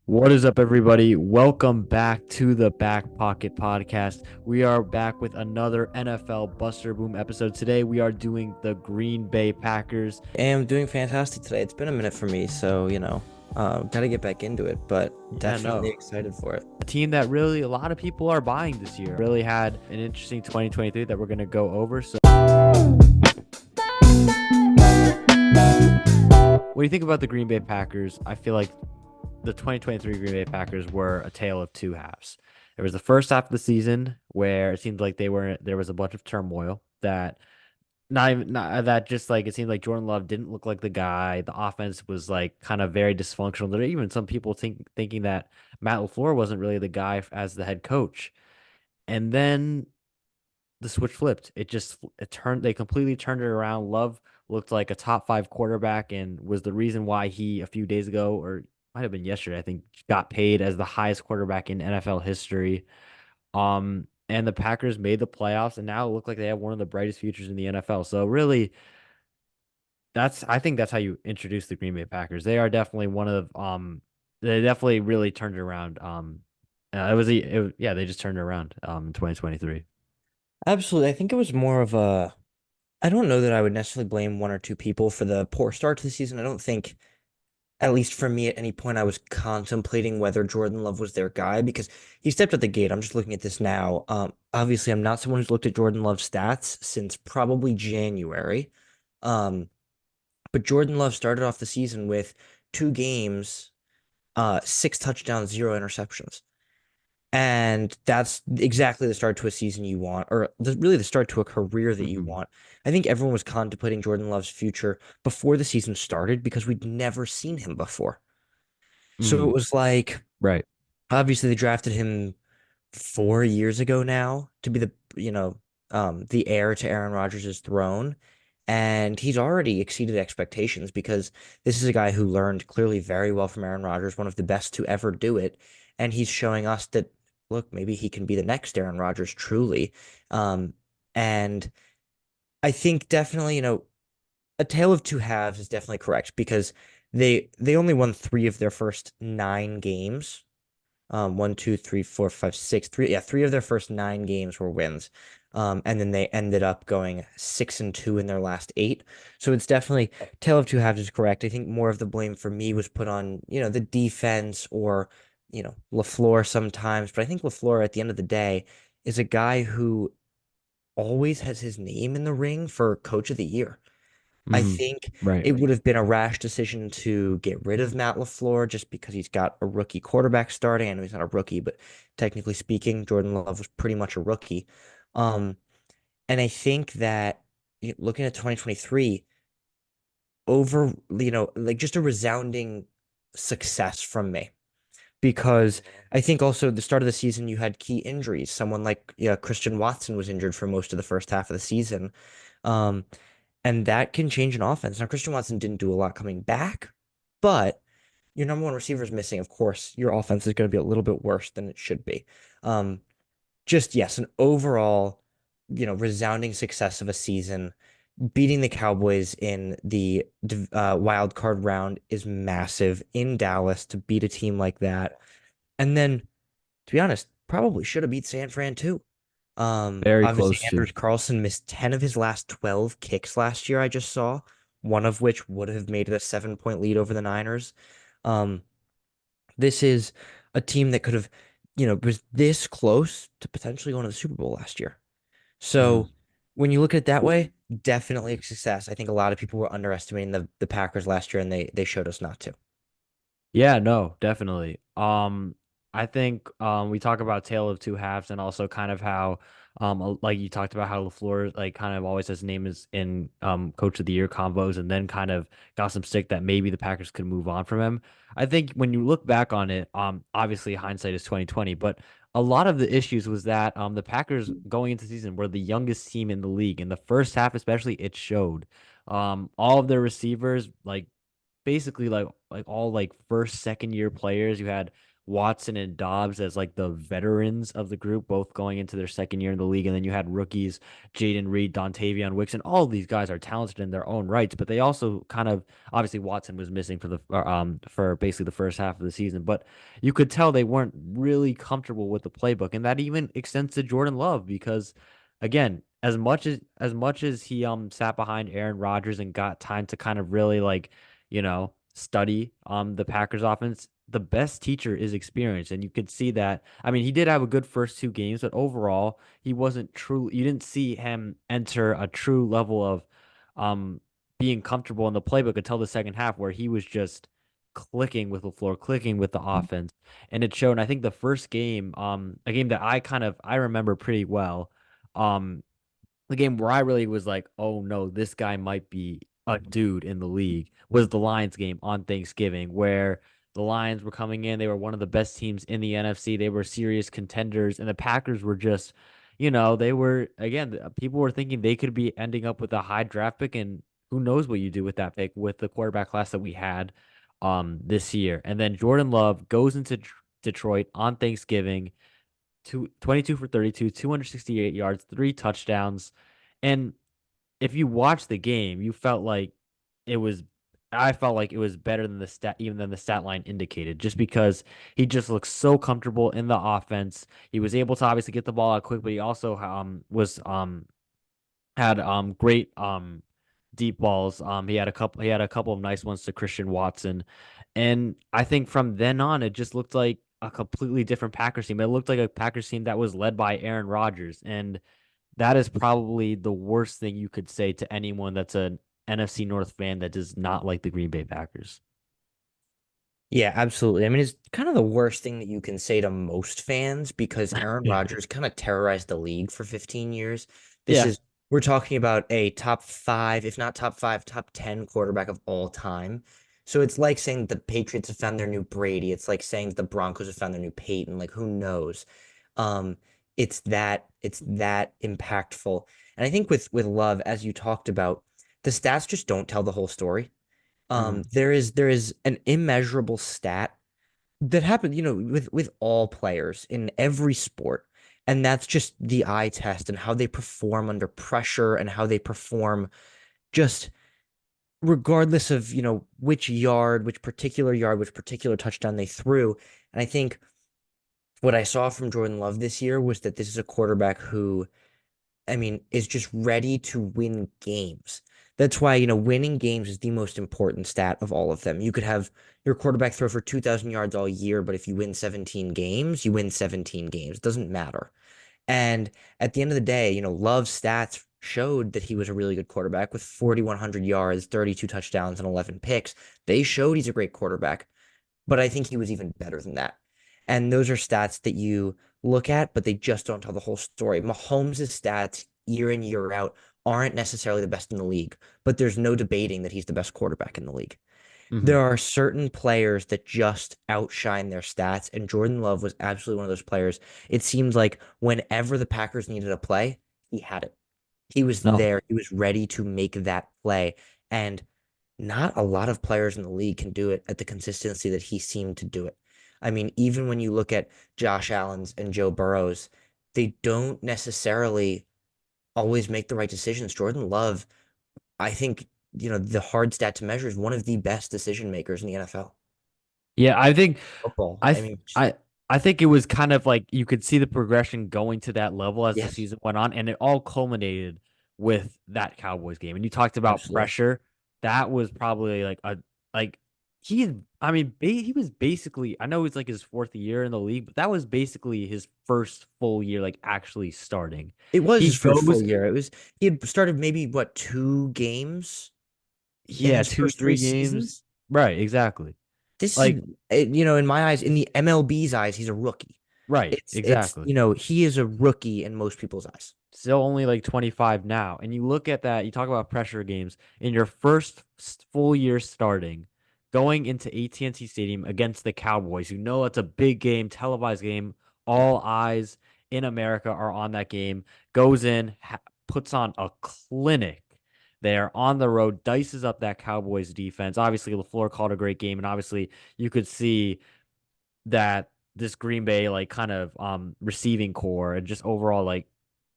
What is up, everybody? Welcome back to the Back Pocket Podcast. We are back with another NFL Buster Boom episode. Today, we are doing the Green Bay Packers. Am doing fantastic today. It's been a minute for me, so gotta get back into it, but Yeah, definitely no, excited for it. a team that really a lot of people are buying this year. Really had an interesting 2023 that we're going to go over. So, what do you think about the Green Bay Packers? I feel like the 2023 Green Bay Packers were a tale of two halves. There was the first half of the season where it seemed like there was a bunch of turmoil that not even not that just like it seemed like Jordan Love didn't look like the guy. The offense was like kind of very dysfunctional. There are even some people thinking that Matt LaFleur wasn't really the guy as the head coach. And then the switch flipped. They completely turned it around. Love looked like a top five quarterback and was the reason why he a few days ago, or might have been yesterday, I think, got paid as the highest quarterback in NFL history. And the Packers made the playoffs and now look like they have one of the brightest futures in the NFL. So really, I think that's how you introduce the Green Bay Packers. They are definitely one of they definitely really turned it around. Yeah, they just turned it around in 2023. Absolutely. I think it was more of a I don't know that I would necessarily blame one or two people for the poor start to the season. I don't think, at least for me, at any point I was contemplating whether Jordan Love was their guy because he stepped at the gate. I'm just looking at this now. Obviously, I'm not someone who's looked at Jordan Love's stats since probably January. Um, but Jordan Love started off the season with 2 games, 6 touchdowns, 0 interceptions. And that's exactly the start to a season you want, or really the start to a career that you Mhm. want. I think everyone was contemplating Jordan Love's future before the season started because we'd never seen him before. So it Mhm. was like, Right. obviously, they drafted him 4 years ago now to be the heir to Aaron Rodgers' throne. And he's already exceeded expectations because this is a guy who learned clearly very well from Aaron Rodgers, one of the best to ever do it. And he's showing us that, look, maybe he can be the next Aaron Rodgers truly. And I think definitely, a tale of two halves is definitely correct because they only won 3 of their first 9 games. One, two, three, four, five, six, three. Yeah, 3 of their first 9 games were wins. And then they ended up going 6-2 in their last 8. So it's definitely tale of two halves is correct. I think more of the blame for me was put on, the defense or, LaFleur sometimes. But I think LaFleur at the end of the day is a guy who always has his name in the ring for coach of the year. I Mhm. think Right. it would have been a rash decision to get rid of Matt LaFleur just because he's got a rookie quarterback starting. I know he's not a rookie, but technically speaking, Jordan Love was pretty much a rookie. Um, and I think that looking at 2023, like just a resounding success from me because I think also at the start of the season you had key injuries. Someone like Christian Watson was injured for most of the first half of the season. Um, and that can change an offense. Now, Christian Watson didn't do a lot coming back, but your number one receiver is missing. Of course, your offense is going to be a little bit worse than it should be. Um, just yes, an overall, resounding success of a season. Beating the Cowboys in the wild card round is massive in Dallas to beat a team like that. And then, to be honest, probably should have beat San Fran too. Very Obviously, close to. Anders Carlson missed 10 of his last 12 kicks last year, I just saw, one of which would have made it a 7 point lead over the Niners. Um, this is a team that could have, was this close to potentially going to the Super Bowl last year. Mhm. So when you look at it that way, definitely a success. I think a lot of people were underestimating the Packers last year, and they showed us not to. Yeah, no, definitely. I think we talk about tale of two halves and also kind of how like you talked about how LaFleur like kind of always has name is in coach of the year combos and then kind of got some stick that maybe the Packers could move on from him. I think when you look back on it, obviously hindsight is 2020, but a lot of the issues was that the Packers going into the season were the youngest team in the league. In the first half, especially, it showed. All of their receivers like basically like all like first second year players. You had Watson and Dobbs as like the veterans of the group, both going into their second year in the league. And then you had rookies, Jaden Reed, Dontavion Wicks, and all of these guys are talented in their own rights, but they also kind of obviously Watson was missing for basically the first half of the season, but you could tell they weren't really comfortable with the playbook. And that even extends to Jordan Love because again, as much as he sat behind Aaron Rodgers and got time to kind of really like, study the Packers offense, the best teacher is experience. And you could see that. I mean, he did have a good first two games, but overall, he wasn't true. You didn't see him enter a true level of um being comfortable in the playbook until the second half, where he was just clicking with LaFleur, clicking with the offense. And it showed. And I think the first game, a game that I remember pretty well, um, the game where I really was like, oh no, this guy might be a dude in the league was the Lions game on Thanksgiving, where the Lions were coming in. They were one of the best teams in the NFC. They were serious contenders, and the Packers were just, they were, again, people were thinking they could be ending up with a high draft pick, and who knows what you do with that pick with the quarterback class that we had this year. And then Jordan Love goes into Detroit on Thanksgiving 22 for 32, 268 yards, three touchdowns. And if you watch the game, it was, I felt like it was better than even than the stat line indicated, just because he just looked so comfortable in the offense. He was able to obviously get the ball out quick, but he also had great deep balls. He had a couple of nice ones to Christian Watson. And I think from then on it just looked like a completely different Packers team. It looked like a Packers team that was led by Aaron Rodgers. And that is probably the worst thing you could say to anyone that's an NFC North fan that does not like the Green Bay Packers. Yeah, absolutely. I mean, it's kind of the worst thing that you can say to most fans because Aaron Rodgers kind of terrorized the league for 15 years. This Yeah. is, we're talking about a top five, if not top five, top 10 quarterback of all time. So it's like saying the Patriots have found their new Brady. It's like saying the Broncos have found their new Peyton. Like, who knows? Um, it's that impactful. And I think with Love, as you talked about, the stats just don't tell the whole story. Mhm. There is an immeasurable stat that happens, with all players in every sport, and that's just the eye test and how they perform under pressure and how they perform just regardless of, which particular touchdown they threw. And I think what I saw from Jordan Love this year was that this is a quarterback who is just ready to win games. That's why, winning games is the most important stat of all of them. You could have your quarterback throw for 2,000 yards all year, but if you win 17 games, you win 17 games. It doesn't matter. And at the end of the day, Love's stats showed that he was a really good quarterback with 4,100 yards, 32 touchdowns, and 11 picks. They showed he's a great quarterback, but I think he was even better than that. And those are stats that you look at, but they just don't tell the whole story. Mahomes' stats year in, year out aren't necessarily the best in the league, but there's no debating that he's the best quarterback in the league. Mhm. There are certain players that just outshine their stats, and Jordan Love was absolutely one of those players. It seemed like whenever the Packers needed a play, he had it. He was No. there. He was ready to make that play. And not a lot of players in the league can do it at the consistency that he seemed to do it. I mean, even when you look at Josh Allen's and Joe Burrow's, they don't necessarily always make the right decisions. Jordan Love, I think, the hard stat to measure is one of the best decision makers in the NFL. Yeah, Football. I I th- mean, I think it was kind of like you could see the progression going to that level as the yes, season went on, and it all culminated with that Cowboys game. And you talked about absolutely. pressure. That was probably like he was basically, I know it's like his fourth year in the league, but that was basically his first full year like actually starting. It was He his first full goes, year. He had started maybe what, two games in yeah, his two, first three three games. seasons. Right, exactly. This is, Like, in my eyes, in the MLB's eyes, he's a rookie. right, It's, exactly. he is a rookie in most people's eyes. Still only like 25 now. And you look at that, you talk about pressure games in your first full year starting, going into AT&T Stadium against the Cowboys. You know it's a big game, televised game. Yep. All eyes in America are on that game. Goes in, puts on a clinic. They're on the road, dices up that Cowboys defense. Obviously, LaFleur called a great game, and obviously you could see that this Green Bay like kind of receiving core and just overall like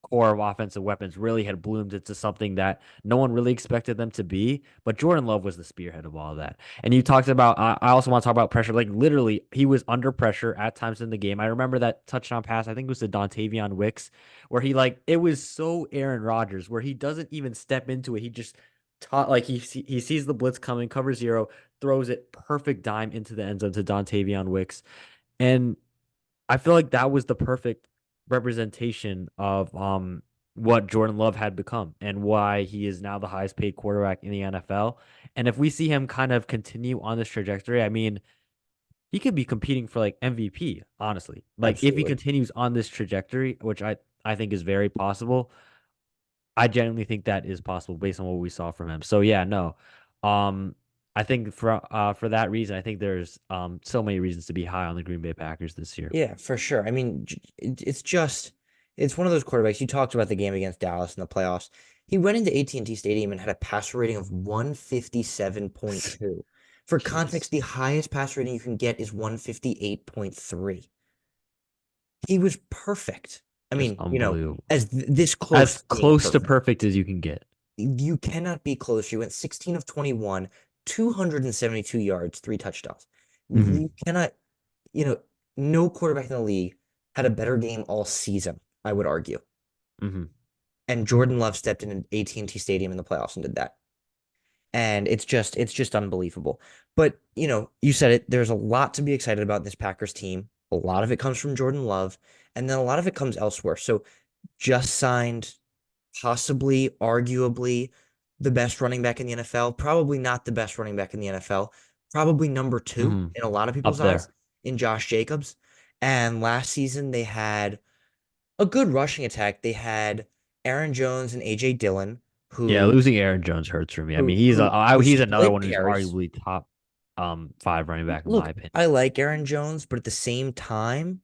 core of offensive weapons really had bloomed into something that no one really expected them to be. But Jordan Love was the spearhead of all of that. And you talked about, I also want to talk about pressure. Like literally, he was under pressure at times in the game. I remember that touchdown pass, I think it was to Dontavion Wicks, where he like, it was so Aaron Rodgers, where he doesn't even step into it. He just taught, like he sees the blitz coming, cover zero, throws it perfect dime into the end zone to Dontavion Wicks. And I feel like that was the perfect representation of what Jordan Love had become and why he is now the highest paid quarterback in the NFL. And if we see him kind of continue on this trajectory, I mean, he could be competing for like MVP, honestly. Like if he Absolutely. continues on this trajectory, which I think is very possible, I genuinely think that is possible based on what we saw from him. So yeah, no. Um I think for that reason, I think there's so many reasons to be high on the Green Bay Packers this year. Yeah, for sure. I mean, it's just it's one of those quarterbacks. You talked about the game against Dallas in the playoffs. He went into AT&T Stadium and had a passer rating of 157.2. For Jeez. context, the highest passer rating you can get is 158.3. He was perfect. I Just mean, unbelievable. as this close As to being close to perfect. perfect as you can get. You cannot be close. You went 16 of 21, 272 yards, three touchdowns. Hmm. You cannot, you know, no quarterback in the league had a better game all season, I would argue. Hmm. And Jordan Love stepped in an AT&T Stadium in the playoffs and did that. And it's just unbelievable. But, you said it, there's a lot to be excited about in this Packers team. A lot of it comes from Jordan Love, and then a lot of it comes elsewhere. So just signed possibly, arguably, the best running back in the NFL. Probably not the best running back in the NFL. Probably number two Hmm. in a lot of people's Up eyes there. in Josh Jacobs. And last season, they had a good rushing attack. They had Aaron Jones and AJ Dillon, Yeah, who losing Aaron Jones hurts for me. I who mean, who who he's another split one who's carries. arguably top five running back in my Look, opinion. I like Aaron Jones, but at the same time,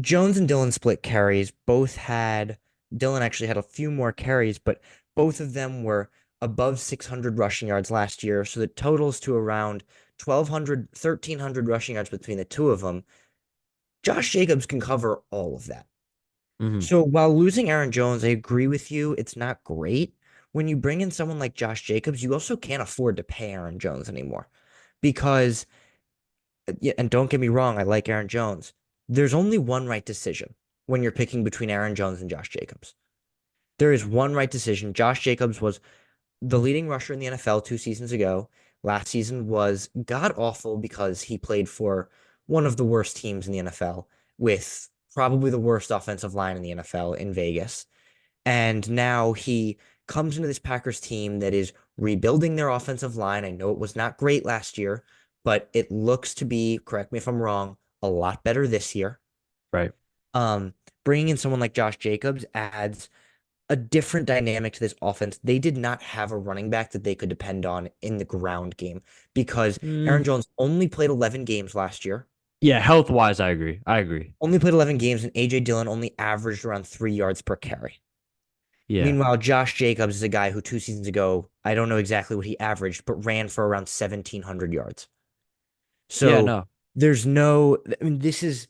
Jones and Dillon split carries. Both had Dillon actually had a few more carries, but both of them were above 600 rushing yards last year. So the totals to around 1,200, 1,300 rushing yards between the two of them. Josh Jacobs can cover all of that. Hmm. So while losing Aaron Jones, I agree with you, it's not great. When you bring in someone like Josh Jacobs, you also can't afford to pay Aaron Jones anymore because, yeah, and don't get me wrong, I like Aaron Jones. There's only one right decision when you're picking between Aaron Jones and Josh Jacobs. There is one right decision. Josh Jacobs was the leading rusher in the NFL 2 seasons ago. Last season was god awful because he played for one of the worst teams in the NFL with probably the worst offensive line in the NFL in Vegas. And now he comes into this Packers team that is rebuilding their offensive line. I know it was not great last year, but it looks to be, correct me if I'm wrong, a lot better this year. Right. Um, Bringing in someone like Josh Jacobs adds a different dynamic to this offense. They did not have a running back that they could depend on in the ground game because Aaron Mm, Jones only played 11 games last year. yeah, health wise, I agree. I agree. Only played 11 games, and AJ Dillon only averaged around 3 yards per carry. Yeah. Meanwhile, Josh Jacobs is a guy who 2 seasons ago, I don't know exactly what he averaged, but ran for around 1,700 yards. Yeah, So no. there's no, I mean, this is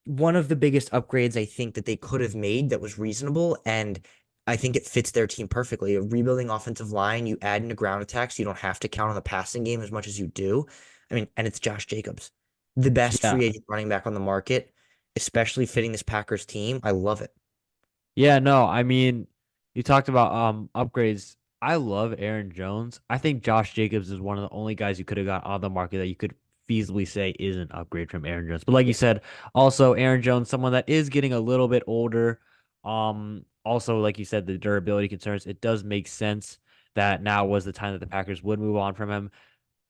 one of the biggest upgrades I think that they could have made that was reasonable. And I think it fits their team perfectly. A rebuilding offensive line, you add into ground attacks, so you don't have to count on the passing game as much as you do. I mean, and it's Josh Jacobs, the best Yeah. free agent running back on the market, especially fitting this Packers team. I love it. Yeah, no. I mean, you talked about upgrades. I love Aaron Jones. I think Josh Jacobs is one of the only guys you could have got on the market that you could feasibly say is an upgrade from Aaron Jones. But like you Yeah. said, also Aaron Jones, someone that is getting a little bit older. Also, like you said, the durability concerns, it does make sense that now was the time that the Packers would move on from him.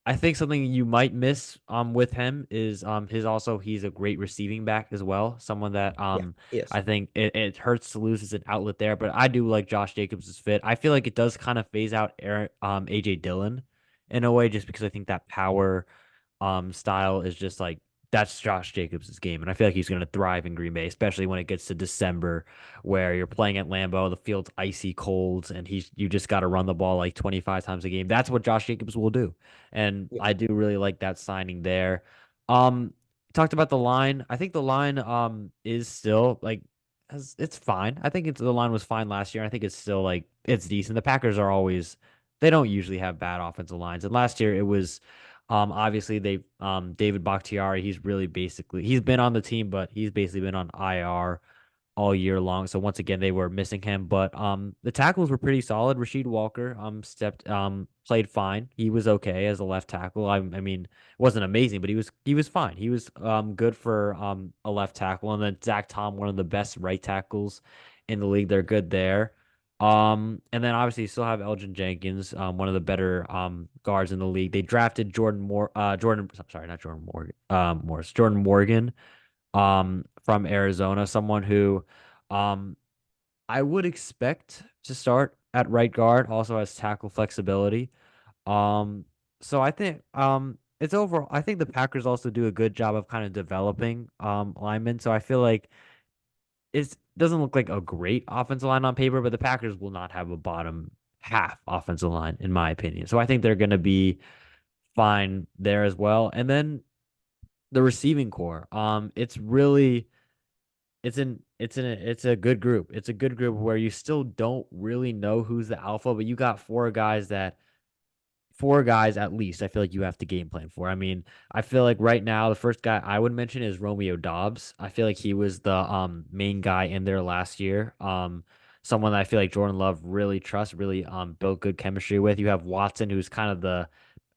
I think something you might miss with him is he's a great receiving back as well. Someone that Yeah, he is. I think it hurts to lose as an outlet there, but I do like Josh Jacobs' fit. I feel like it does kind of phase out AJ Dillon in a way just because I think that power style is just like that's Josh Jacobs' game. And I feel like he's going to thrive in Green Bay, especially when it gets to December where you're playing at Lambeau, the field's icy cold, and you just got to run the ball like 25 times a game. That's what Josh Jacobs will do. And Yeah. I do really like that signing there. Um, talked about the line. I think the line is still like it's fine. I think the line was fine last year. I think it's still like it's decent. The Packers are always they don't usually have bad offensive lines. And last year it was obviously they David Bakhtiari, he's been on the team, but he's basically been on IR all year long. So once again, they were missing him, but the tackles were pretty solid. Rasheed Walker played fine. He was okay as a left tackle. I mean, it wasn't amazing, but he was fine. He was good for a left tackle. And then Zach Tom, one of the best right tackles in the league. They're good there. And then obviously you still have Elgin Jenkins, one of the better guards in the league. They drafted not Jordan Morgan, Morris, Jordan Morgan from Arizona, someone who um I would expect to start at right guard, also has tackle flexibility. Um so I think it's overall I think the Packers also do a good job of kind of developing linemen. So I feel like it doesn't look like a great offensive line on paper, but the Packers will not have a bottom half offensive line in my opinion. So I think they're going to be fine there as well. And then the receiving core. It's a good group. It's a good group where you still don't really know who's the alpha, but you got four guys at least. I feel like you have to game plan for. I mean, I feel like right now the first guy I would mention is Romeo Dobbs. I feel like he was the main guy in there last year. Someone that I feel like Jordan Love really trusts, really built good chemistry with. You have Watson, who's kind of the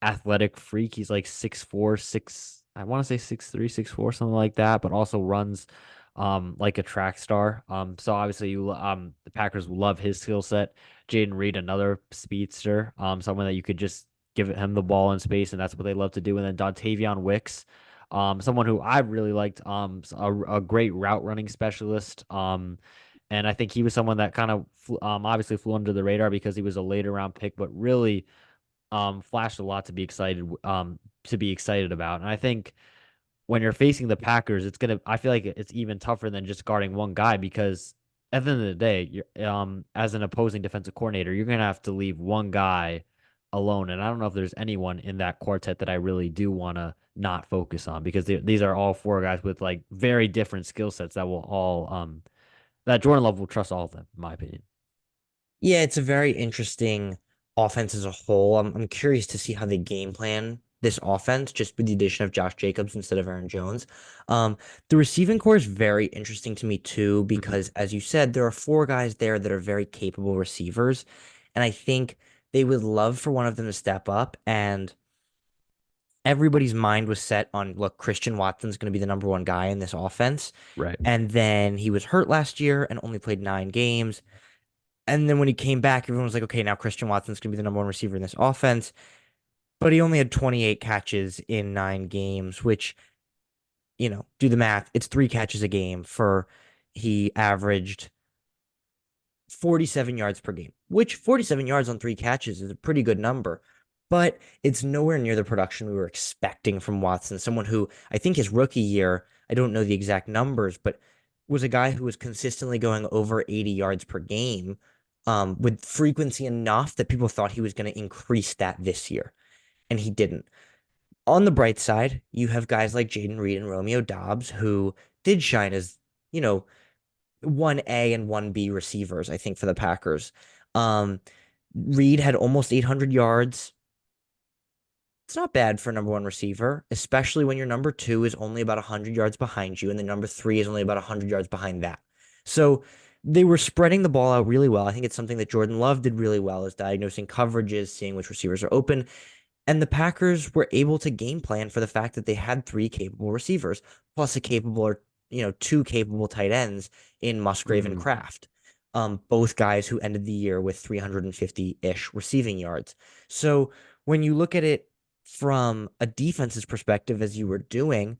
athletic freak. He's like 6'4", I want to say 6'3", 6'4", something like that, but also runs like a track star. So obviously the Packers love his skill set. Jaden Reed, another speedster, someone that you could just give him the ball in space, and that's what they love to do. And then Dontavion Wicks, someone who I really liked, a great route running specialist. And I think he was someone that kind of obviously flew under the radar because he was a later round pick, but really flashed a lot to be excited about. And I think when you're facing the Packers, I feel like it's even tougher than just guarding one guy because at the end of the day, you're as an opposing defensive coordinator, you're gonna have to leave one guy alone. And I don't know if there's anyone in that quartet that I really do want to not focus on because these are all four guys with like very different skill sets that Jordan Love will trust all of them, in my opinion. Yeah, it's a very interesting offense as a whole. I'm curious to see how they game plan this offense just with the addition of Josh Jacobs instead of Aaron Jones. Um, the receiving core is very interesting to me too, Mhm. because as you said, there are four guys there that are very capable receivers. And I think they would love for one of them to step up. And everybody's mind was set on, look, Christian Watson's going to be the number one guy in this offense. Right. And then he was hurt last year and only played 9 games. And then when he came back, everyone was like, okay, now Christian Watson's going to be the number one receiver in this offense. But he only had 28 catches in 9 games, which, do the math. It's 3 catches a game for he averaged 47 yards per game, which 47 yards on 3 catches is a pretty good number. But it's nowhere near the production we were expecting from Watson, someone who I think his rookie year, I don't know the exact numbers, but was a guy who was consistently going over 80 yards per game with frequency enough that people thought he was going to increase that this year, and he didn't. On the bright side, you have guys like Jaden Reed and Romeo Dobbs who did shine as, you know, 1A and 1B receivers, I think, for the Packers. Um, Reed had almost 800 yards. It's not bad for a number one receiver, especially when your number two is only about 100 yards behind you, and the number three is only about 100 yards behind that. So they were spreading the ball out really well. I think it's something that Jordan Love did really well, is diagnosing coverages, seeing which receivers are open. And the Packers were able to game plan for the fact that they had three capable receivers, plus a capable or two capable tight ends in Musgrave and Hmm. Kraft. Both guys who ended the year with 350-ish receiving yards. So when you look at it from a defense's perspective, as you were doing,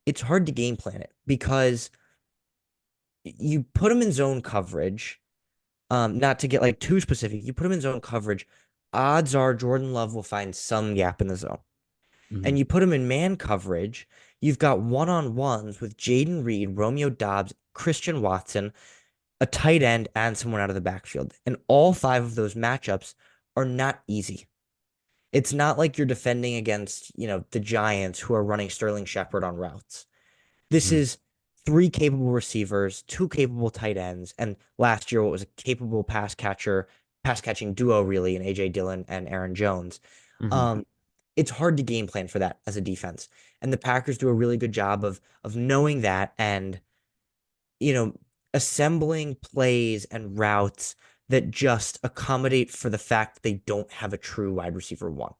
it's hard to game plan it because you put them in zone coverage. Not to get like too specific, you put them in zone coverage. Odds are Jordan Love will find some gap in the zone, Hmm. and you put him in man coverage, you've got one-on-ones with Jaden Reed, Romeo Dobbs, Christian Watson, a tight end, and someone out of the backfield. And all five of those matchups are not easy. It's not like you're defending against, the Giants who are running Sterling Shepard on routes. This Mhm. is three capable receivers, two capable tight ends, and last year what was a capable pass catching duo really in AJ Dillon and Aaron Jones. Mhm. Um, it's hard to game plan for that as a defense. And the Packers do a really good job of knowing that and, you know, assembling plays and routes that just accommodate for the fact that they don't have a true wide receiver one.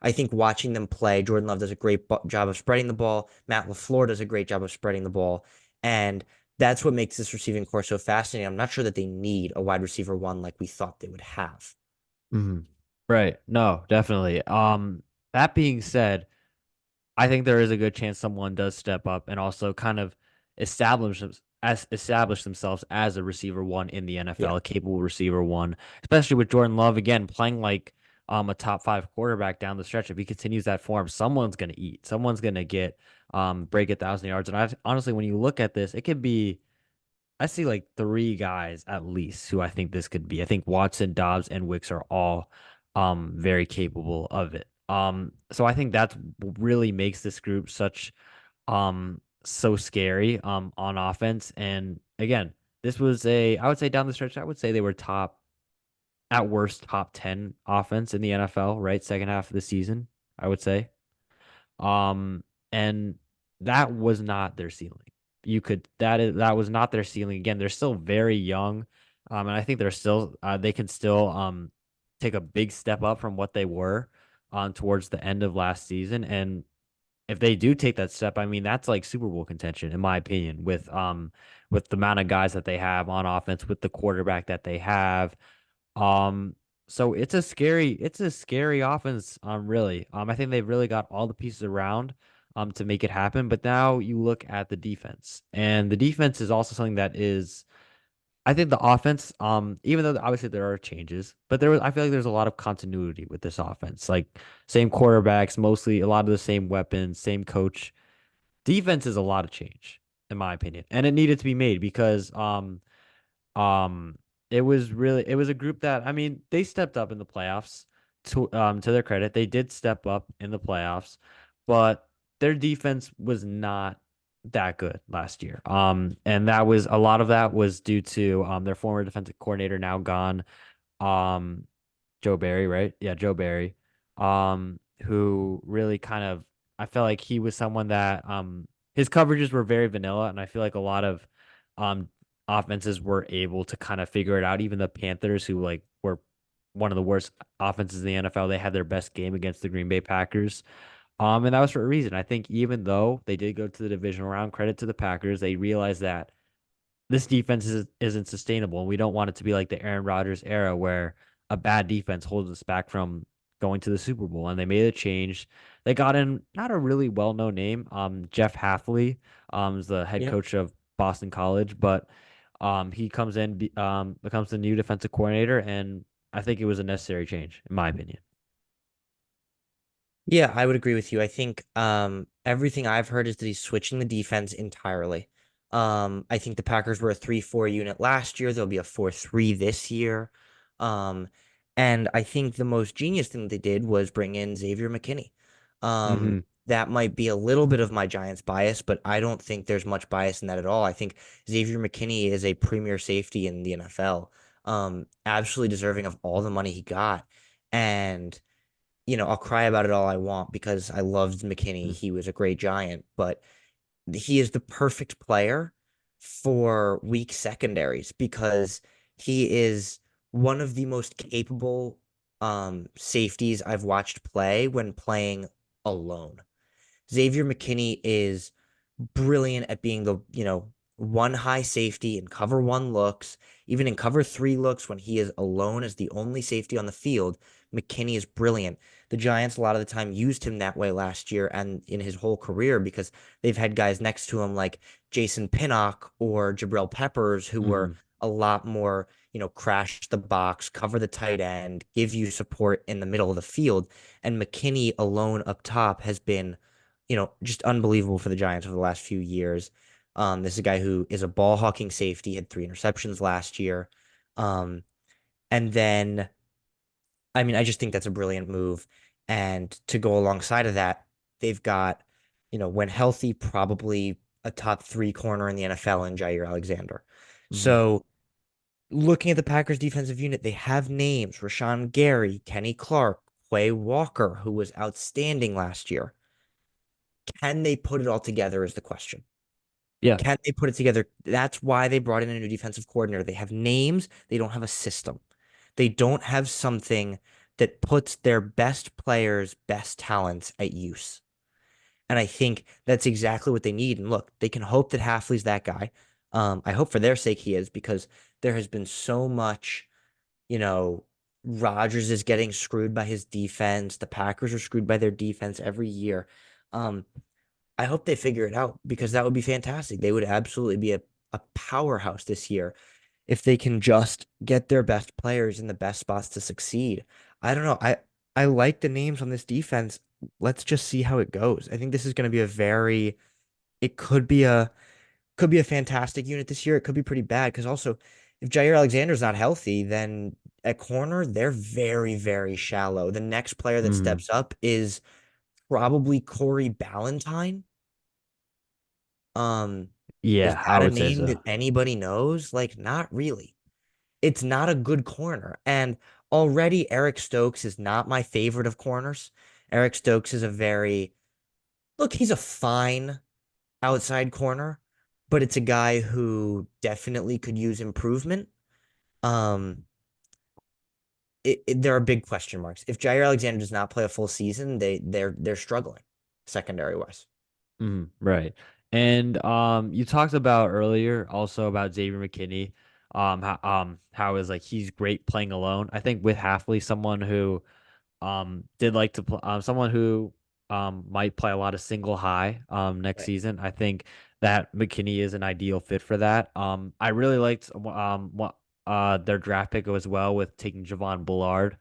I think watching them play, Jordan Love does a great job of spreading the ball. Matt LaFleur does a great job of spreading the ball. And that's what makes this receiving core so fascinating. I'm not sure that they need a wide receiver one like we thought they would have. Mhm. Right. No, definitely. That being said, I think there is a good chance someone does step up and also kind of establish themselves as a receiver one in the Yeah. NFL, a capable receiver one, especially with Jordan Love again playing like a top five quarterback down the stretch. If he continues that form, someone's gonna eat. Someone's gonna get break 1,000 yards. And I honestly, when you look at this, it could be I see like three guys at least who I think this could be. I think Watson, Dobbs, and Wicks are all very capable of it. So I think that's what really makes this group so scary on offense. And again, this was I would say down the stretch, I would say they were top at worst top 10 offense in the NFL, right? Second half of the season, I would say. Um, and that was not their ceiling. That was not their ceiling. Again, they're still very young. And I think they can still take a big step up from what they were towards the end of last season. And if they do take that step, I mean that's like Super Bowl contention, in my opinion, with the amount of guys that they have on offense, with the quarterback that they have. Um, so it's a scary offense, really. I think they've really got all the pieces around, to make it happen. But now you look at the defense, and the defense is also something that is, I think the offense, even though obviously there are changes, but I feel like there's a lot of continuity with this offense. Like same quarterbacks, mostly a lot of the same weapons, same coach. Defense is a lot of change, in my opinion, and it needed to be made because, um, it was a group that I mean they stepped up in the playoffs. To their credit, they did step up in the playoffs, but their defense was not that good last year. And that was a lot of that was due to their former defensive coordinator now gone. Um, Joe Barry, right? Yeah, Joe Barry. Who really kind of I felt like he was someone that his coverages were very vanilla, and I feel like a lot of um offenses were able to kind of figure it out. Even the Panthers, who like were one of the worst offenses in the NFL, they had their best game against the Green Bay Packers. And that was for a reason. I think even though they did go to the divisional round, credit to the Packers, they realized that this defense isn't sustainable, and we don't want it to be like the Aaron Rodgers era where a bad defense holds us back from going to the Super Bowl. And they made a change. They got in not a really well known name. Jeff Hafley, is the head Yep. coach of Boston College, but he comes in, becomes the new defensive coordinator, and I think it was a necessary change, in my opinion. Yeah, I would agree with you. I think everything I've heard is that he's switching the defense entirely. I think the Packers were a 3-4 unit last year. They'll be a 4-3 this year. Um, and I think the most genius thing they did was bring in Xavier McKinney. Hmm. That might be a little bit of my Giants bias, but I don't think there's much bias in that at all. I think Xavier McKinney is a premier safety in the NFL. Absolutely deserving of all the money he got. And I'll cry about it all I want because I loved McKinney. He was a great Giant, but he is the perfect player for weak secondaries because he is one of the most capable safeties I've watched play when playing alone. Xavier McKinney is brilliant at being the one high safety in cover one looks, even in cover three looks when he is alone as the only safety on the field. McKinney is brilliant. The Giants, a lot of the time, used him that way last year and in his whole career because they've had guys next to him like Jason Pinnock or Jabril Peppers who were Hmm. a lot more, crash the box, cover the tight end, give you support in the middle of the field. And McKinney alone up top has been just unbelievable for the Giants over the last few years. This is a guy who is a ball hawking safety, had 3 interceptions last year. Um, and then, I mean, I just think that's a brilliant move. And to go alongside of that, they've got, when healthy, probably a top three corner in the NFL in Jair Alexander. Hmm. So looking at the Packers defensive unit, they have names: Rashawn Gary, Kenny Clark, Quay Walker, who was outstanding last year. Can they put it all together is the question. Yeah. Can they put it together? That's why they brought in a new defensive coordinator. They have names, they don't have a system. They don't have something that puts their best players, best talents at use. And I think that's exactly what they need. And look, they can hope that Halfley's that guy. I hope for their sake he is, because there has been so much, you know, Rodgers is getting screwed by his defense. The Packers are screwed by their defense every year. Um, I hope they figure it out, because that would be fantastic. They would absolutely be a powerhouse this year if they can just get their best players in the best spots to succeed. I don't know. I like the names on this defense. Let's just see how it goes. I think this is going to be a very it could be a fantastic unit this year. It could be pretty bad, because also if Jair Alexander's not healthy, then at corner they're very, very shallow. The next player that Hmm. steps up is probably Corey Ballantyne. Um, is Yeah, I that a would say name so. that anybody knows? Like, not really. It's not a good corner. And already Eric Stokes is not my favorite of corners. Eric Stokes is a very, look, he's a fine outside corner, but it's a guy who definitely could use improvement. Um, there are big question marks. If Jair Alexander does not play a full season, they're struggling secondary wise. Right. And you talked about earlier also about Xavier McKinney, how is like he's great playing alone. I think with Halfley, someone who did like to play someone who might play a lot of single high next Right. season. I think that McKinney is an ideal fit for that. I really liked what their draft pick as well with taking Javon Bullard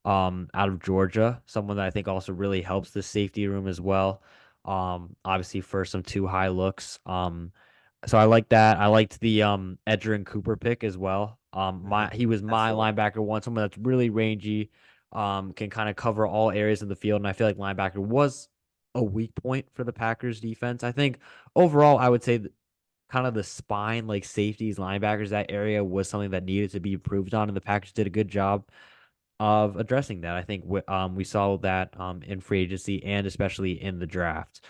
out of Georgia, someone that I think also really helps the safety room as well. Obviously for some too high looks. So I like that. I liked the Edgerrin Cooper pick as well. Mhm. He was my Absolutely. linebacker one, someone that's really rangy, can kind of cover all areas of the field. And I feel like linebacker was a weak point for the Packers defense. I think overall, I would say that kind of the spine, like safeties, linebackers, that area was something that needed to be improved on, and the Packers did a good job of addressing that. I think we saw that in free agency and especially in the draft.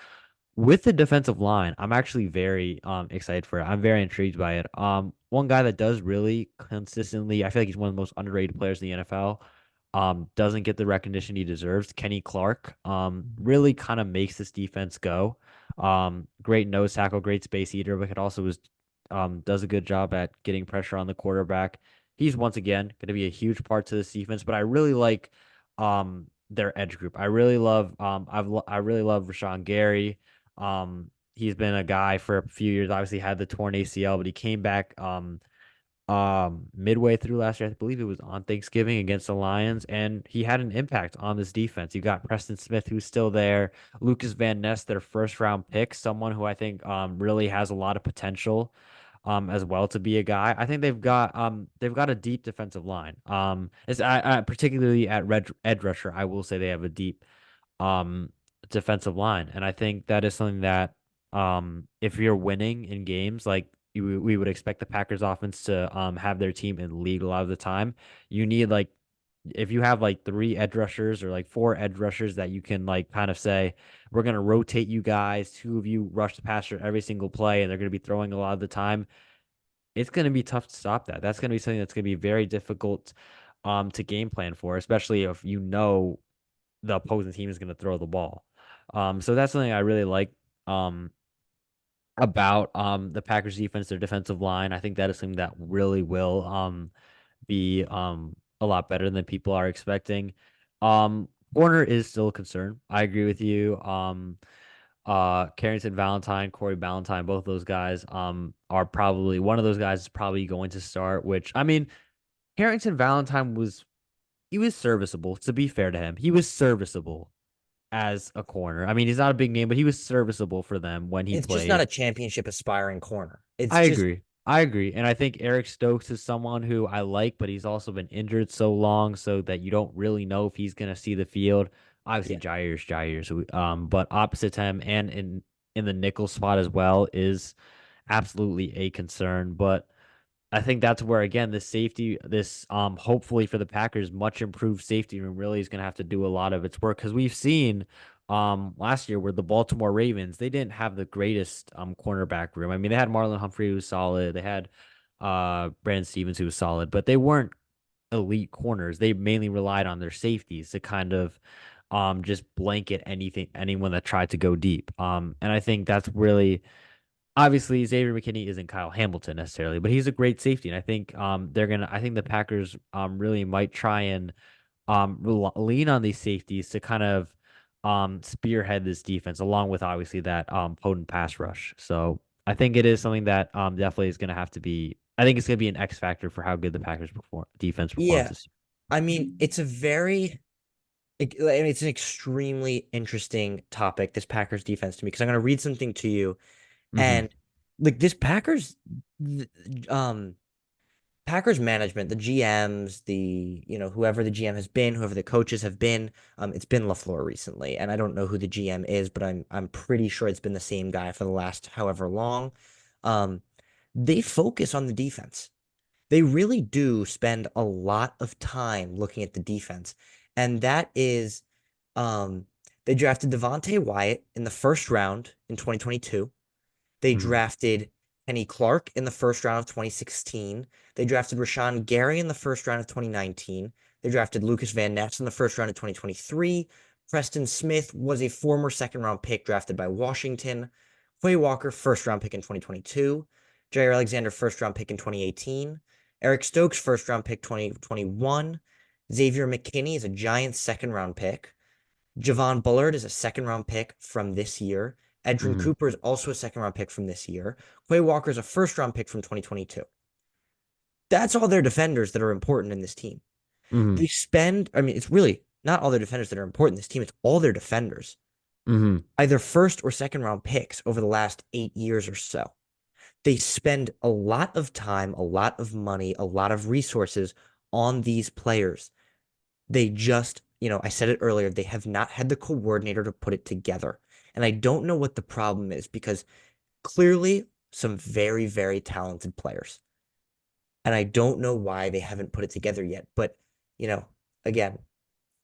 With the defensive line, I'm actually very excited for it. I'm very intrigued by it. One guy that does really consistently, I feel like he's one of the most underrated players in the NFL. Doesn't get the recognition he deserves. Kenny Clark really kind of makes this defense go. Great nose tackle, great space eater, but it also does a good job at getting pressure on the quarterback. He's once again going to be a huge part to this defense, but I really like their edge group. I really love Rashawn Gary. He's been a guy for a few years. Obviously had the torn ACL, but he came back midway through last year. I believe it was on Thanksgiving against the Lions, and he had an impact on this defense. You got Preston Smith, who's still there, Lucas Van Ness, their first round pick, someone who I think really has a lot of potential as well to be a guy. I think they've got a deep defensive line. Particularly at red edge rusher, I will say they have a deep um defensive line. And I think that is something that if you're winning in games, like we would expect the Packers offense to have their team in the lead a lot of the time. You need like if you have like three edge rushers or like four edge rushers that you can like kind of say, we're gonna rotate you guys, two of you rush the passer every single play, and they're gonna be throwing a lot of the time. It's gonna be tough to stop that. That's gonna be something that's gonna be very difficult to game plan for, especially if you know the opposing team is going to throw the ball. So that's something I really like um, about the Packers defense, their defensive line. I think that is something that really will be a lot better than people are expecting. Corner is still a concern. I agree with you. Carrington Valentine, Corey Ballantyne, both those guys are probably one of those guys is probably going to start, which I mean, Carrington Valentine he was serviceable, to be fair to him. He was serviceable as a corner. I mean, he's not a big name, but he was serviceable for them when he It's just not played. a championship aspiring corner. It's I just, agree. I agree. And I think Eric Stokes is someone who I like, but he's also been injured so long so that you don't really know if he's going to see the field. Obviously, yeah. Jair's Jair. So, but opposite him and in in the nickel spot as well is absolutely a concern. But I think that's where again the safety, this hopefully for the Packers, much improved safety room really is going to have to do a lot of its work because we've seen last year where the Baltimore Ravens they didn't have the greatest cornerback room. I mean they had Marlon Humphrey who was solid, they had Brandon Stevens who was solid, but they weren't elite corners. They mainly relied on their safeties to kind of just blanket anyone that tried to go deep. And I think that's really obviously Xavier McKinney isn't Kyle Hamilton necessarily, but he's a great safety. And I think I think the Packers really might try and lean on these safeties to kind of spearhead this defense along with obviously that potent pass rush. So I think it is something that definitely is going to have to be. I think it's going to be an X factor for how good the Packers defense performs Yeah. this I mean, it's an extremely interesting topic, this Packers defense to me, because I'm going to read something to you. year. And like this th- um, Packers management, the GMs, whoever the GM has been, whoever the coaches have been, it's been LaFleur recently, and I don't know who the GM is, but I'm pretty sure it's been the same guy for the last however long. Um, they focus on the defense. They really do spend a lot of time looking at the defense, and that is, um, they drafted Devontae Wyatt in the first round in 2022. They Mhm. drafted Kenny Clark in the first round of 2016. They drafted Rashawn Gary in the first round of 2019. They drafted Lucas Van Ness in the first round of 2023. Preston Smith was a former second round pick drafted by Washington. Quay Walker, first round pick in 2022. Jair Alexander, first round pick in 2018. Eric Stokes, first round pick 2021. Xavier McKinney is a Giants second round pick. Javon Bullard is a second round pick from this year. Edrin Mhm. Cooper is also a second round pick from this year. Quay Walker is a first round pick from 2022. That's all their defenders that are important in this team. Mhm. I mean, it's really not all their defenders that are important in this team, it's all their defenders, Mhm. either first or second round picks over the last 8 years or so. They spend a lot of time, a lot of money, a lot of resources on these players. They just, I said it earlier, they have not had the coordinator to put it together. And I don't know what the problem is because clearly some very, very talented players. And I don't know why they haven't put it together yet. But, you know, again,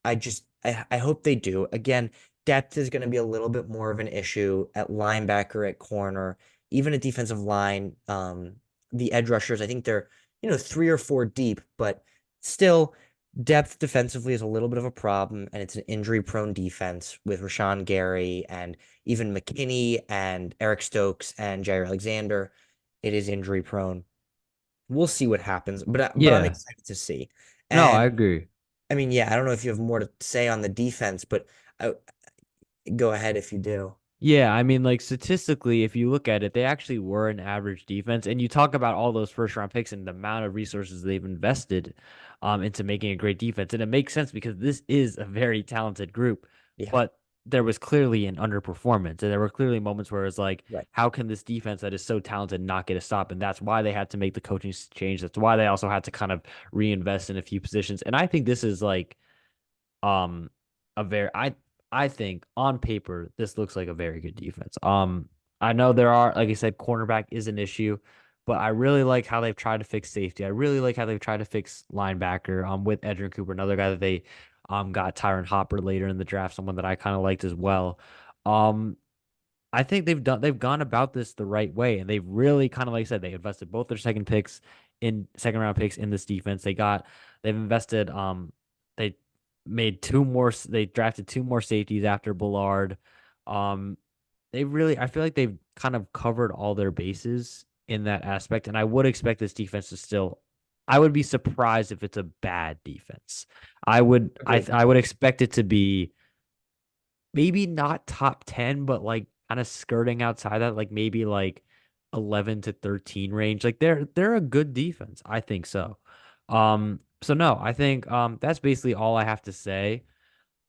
I hope they do. Again, depth is going to be a little bit more of an issue at linebacker, at corner, even at defensive line. The edge rushers, I think they're, 3 or 4 deep, but still depth defensively is a little bit of a problem, and it's an injury-prone defense with Rashawn Gary and even McKinney and Eric Stokes and Jair Alexander. It is injury prone. We'll see what happens, but I'm Yeah. excited to see. No, I And agree. I mean, yeah, I don't know if you have more to say on the defense, but I, go ahead if you do. Yeah, I mean, like statistically, if you look at it, they actually were an average defense. And you talk about all those first round picks and the amount of resources they've invested into making a great defense. And it makes sense because this is a very talented group, Yeah, but there was clearly an underperformance. And there were clearly moments where it's like, right. how can this defense that is so talented not get a stop? And that's why they had to make the coaching change. That's why they also had to kind of reinvest in a few positions. And I think this is like um a very I think on paper this looks like a very good defense. I know there are, like I said, cornerback is an issue, but I really like how they've tried to fix safety. I really like how they've tried to fix linebacker with Edrin Cooper, another guy that they got Tyron Hopper later in the draft, someone that I kind of liked as well. Um I think they've gone about this the right way, and they've really kind of like I said they invested both their second round picks in this defense. They've invested they they drafted two more safeties after Bullard. Um I feel like they've kind of covered all their bases in that aspect, and I would expect this defense to still. I would be surprised if it's a bad defense. Agreed. I would expect it to be maybe not top 10, but like kind of skirting outside that, like maybe like 11 to 13 range. Like they're a good defense. I think so. So no, I think that's basically all I have to say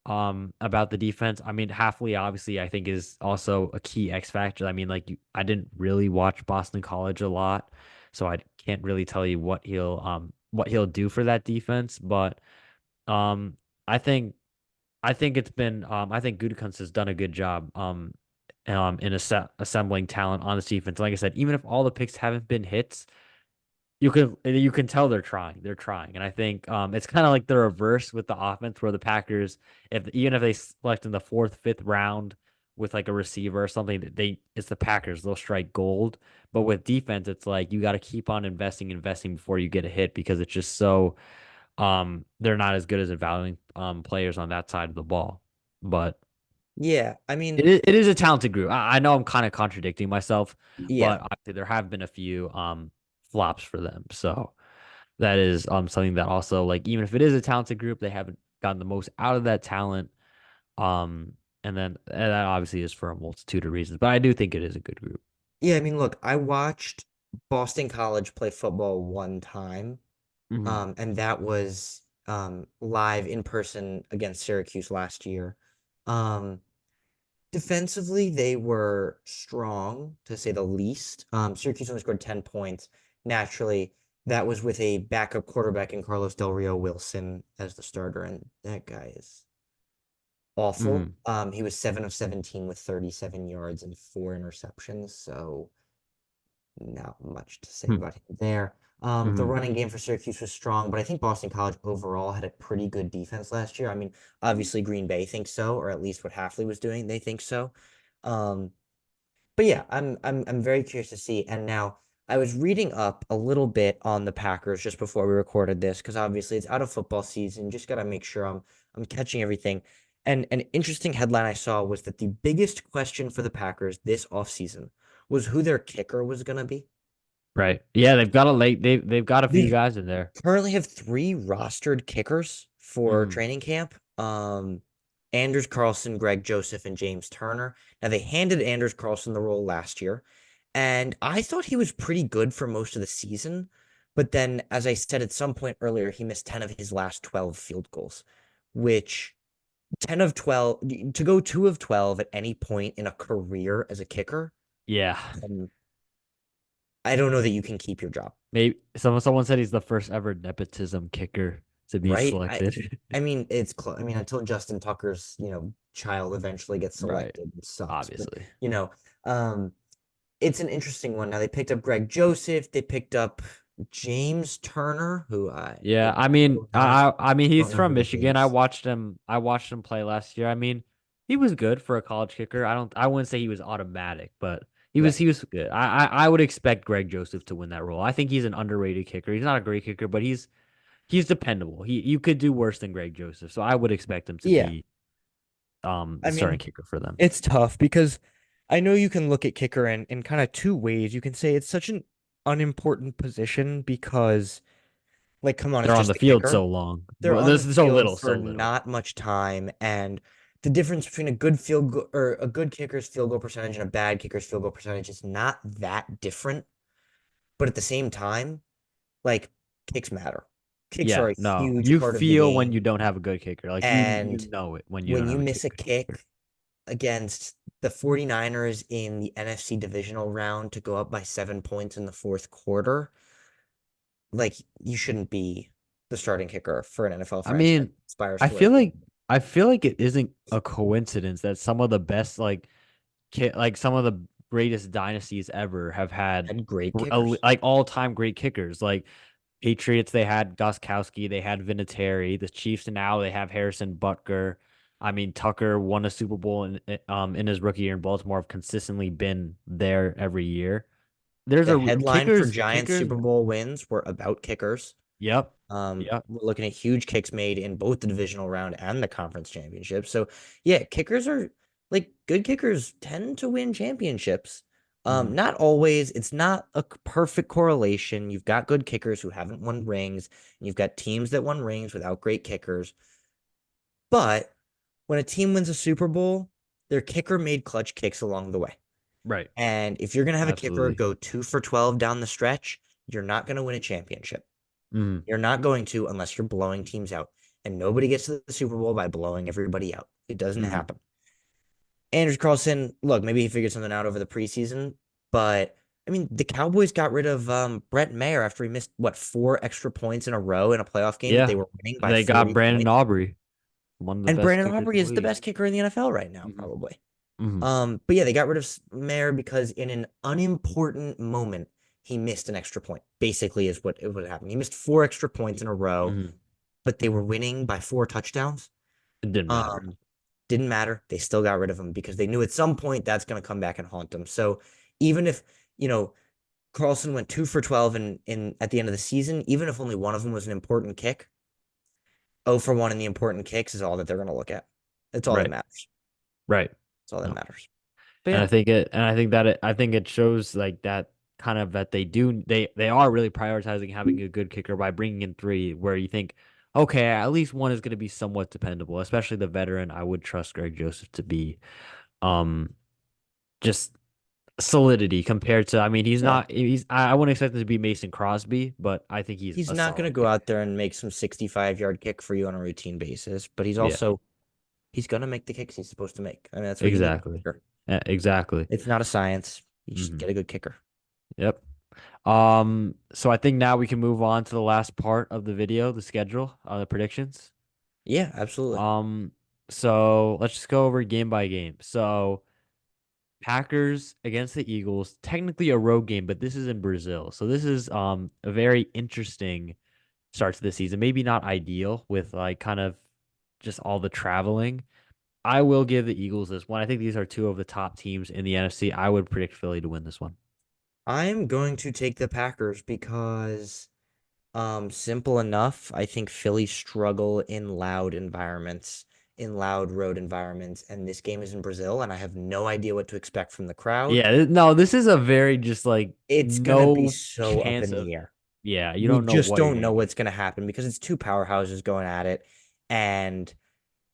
about the defense. I mean, Halfley obviously I think is also a key X factor. I mean, I didn't really watch Boston College a lot, so I can't really tell you what he'll do for that defense, but um I think I think Gutekunst has done a good job in assembling talent on this defense. Like I said, even if all the picks haven't been hits, you can tell they're trying. They're trying, and I think it's kind of like the reverse with the offense, where the Packers, if even if they select in the fourth, fifth round with like a receiver or something, that it's the Packers. They'll strike gold. But with defense, it's like you got to keep on investing before you get a hit because it's just so they're not as good as evaluating players on that side of the ball. But Yeah, I mean, it is a talented group. I know I'm kind of contradicting myself, yeah. but obviously there have been a few flops for them. So that is something that also, like, even if it is a talented group, they haven't gotten the most out of that talent. Um and that obviously is for a multitude of reasons, but I do think it is a good group. Yeah, I mean, look, I watched Boston College play football one time, Hmm. and that was live in person against Syracuse last year. Um, Defensively, they were strong to say the least. Syracuse only scored 10 points. Naturally, that was with a backup quarterback in Carlos Del Rio Wilson as the starter, and that guy is awful. Hmm. He was 7 of 17 with 37 yards and 4 interceptions, so not much to say about him there. The Hmm. running game for Syracuse was strong, but I think Boston College overall had a pretty good defense last year. I mean, obviously Green Bay thinks so, or at least what Halfley was doing, they think so. Um, but yeah, I'm very curious to see. And now I was reading up a little bit on the Packers just before we recorded this, because obviously it's out of football season. Just gotta make sure I'm catching everything. And an interesting headline I saw was that the biggest question for the Packers this offseason was who their kicker was gonna be. Right. Yeah, they've got a few They guys in there. currently have three rostered kickers for Hmm. training camp. Anders Carlson, Greg Joseph, and James Turner. Now they handed Anders Carlson the role last year, and I thought he was pretty good for most of the season. But then, as I said at some point earlier, he missed 10 of his last 12 field goals, which 10 of 12 to go 2 of 12 at any point in a career as a kicker, Yeah. um, I don't know that you can keep your job. Maybe someone said he's the first ever nepotism kicker to be Right? selected. I mean, it's close. I mean, until Justin Tucker's, child eventually gets Right. selected, it sucks. But Obviously. you know, um, it's an interesting one. Now they picked up Greg Joseph, they picked up James Turner, who I Yeah, I mean, don't have, he's don't know from who he Michigan. I is. watched him. I watched him play last year. I mean, he was good for a college kicker. I wouldn't say he was automatic, but he was Right. he was good. I would expect Greg Joseph to win that role. I think he's an underrated kicker. He's not a great kicker, but he's dependable. You could do worse than Greg Joseph, so I would expect him to Yeah. be I the starting mean, kicker for them. it's tough because I know you can look at kicker in kind of two ways. You can say it's such an unimportant position because, like, come on, it's They're on just the the field kicker. so long. They're Well, on the there's so field little, for so little. not much time, and the difference between a good field goal or a good kicker's field goal percentage and a bad kicker's field goal percentage is not that different. But at the same time, like, kicks matter. Kicks Yeah, are a no, huge you part of the feel when game, you don't have a good kicker. Like you and know it when you don't when you have a miss a good kicker. kick against the 49ers in the NFC divisional round to go up by 7 points in the fourth quarter, like, you shouldn't be the starting kicker for an NFL I franchise mean, that aspires I to win feel a like game. I feel like it isn't a coincidence that some of the best like some of the greatest dynasties ever have had Had great kickers. like all-time great kickers. Like Patriots, they had Gostkowski, they had Vinatieri. The Chiefs now they have Harrison Butker. I mean, Tucker won a Super Bowl in his rookie year in Baltimore. Have consistently been there every year. There's The a headline for Giants kickers. Super Bowl wins were about kickers. Yep, yep. We're looking at huge kicks made in both the divisional round and the conference championship. So yeah, kickers are like good kickers tend to win championships. Mhm. Not always. It's not a perfect correlation. You've got good kickers who haven't won rings, and you've got teams that won rings without great kickers. But when a team wins a Super Bowl, their kicker made clutch kicks along the way. Right. And if you're gonna have a kicker Absolutely. go 2 for 12 down the stretch, you're not gonna win a championship. Mhm. You're not going to unless you're blowing teams out. And nobody gets to the Super Bowl by blowing everybody out. It doesn't Mhm. happen. Anders Carlson, look, maybe he figured something out over the preseason, but I mean, the Cowboys got rid of Brett Mayer after he missed what 4 extra points in a row in a playoff game that they Yeah. were winning by They got 40 Brandon points. Aubrey, one of the And best Brandon kickers Aubrey in the is the league. best kicker in the NFL right now, Mhm. probably. Hmm. But yeah, they got rid of Mayer because in an unimportant moment, he missed an extra point. Basically, is what happened. He missed 4 extra points in a row, Hmm. but they were winning by 4 touchdowns. It didn't matter. Um, didn't matter. They still got rid of him because they knew at some point that's going to come back and haunt them. So even if, you know, Carlson went 2 for 12 in at the end of the season, even if only one of them was an important kick, 0 for 1 in the important kicks is all that they're going to look at. It's all that Right. matters. Right. It's all that No. matters. But And yeah, I think that I think it shows like that kind of that they are really prioritizing having a good kicker by bringing in three where you think, okay, at least one is going to be somewhat dependable, especially the veteran. I would trust Greg Joseph to be um just solidity compared to, I mean, yeah. I wouldn't expect him to be Mason Crosby, but I think he's He's a not going to solid go kicker. out there and make some 65-yard kick for you on a routine basis, but Yeah, he's going to make the kicks he's supposed to make. I mean, that's what you need. exactly. Exactly. It's not a science. You just Hmm. get a good kicker. Yep. So I think now we can move on to the last part of the video, the schedule, the predictions. Yeah, absolutely. Um, so let's just go over game by game. So Packers against the Eagles, technically a road game, but this is in Brazil. So this is a very interesting start to the season. Maybe not ideal with like kind of just all the traveling. I will give the Eagles this one. I think these are two of the top teams in the NFC. I would predict Philly to win this one. I'm going to take the Packers because simple enough. I think Philly struggle in loud environments, in loud road environments, and this game is in Brazil, and I have no idea what to expect from the crowd. Yeah, no, this is a very just like It's gonna be no so up chance in of, the air. yeah, you You don't know just what you're don't gonna know get. what's gonna happen because it's two powerhouses going at it, and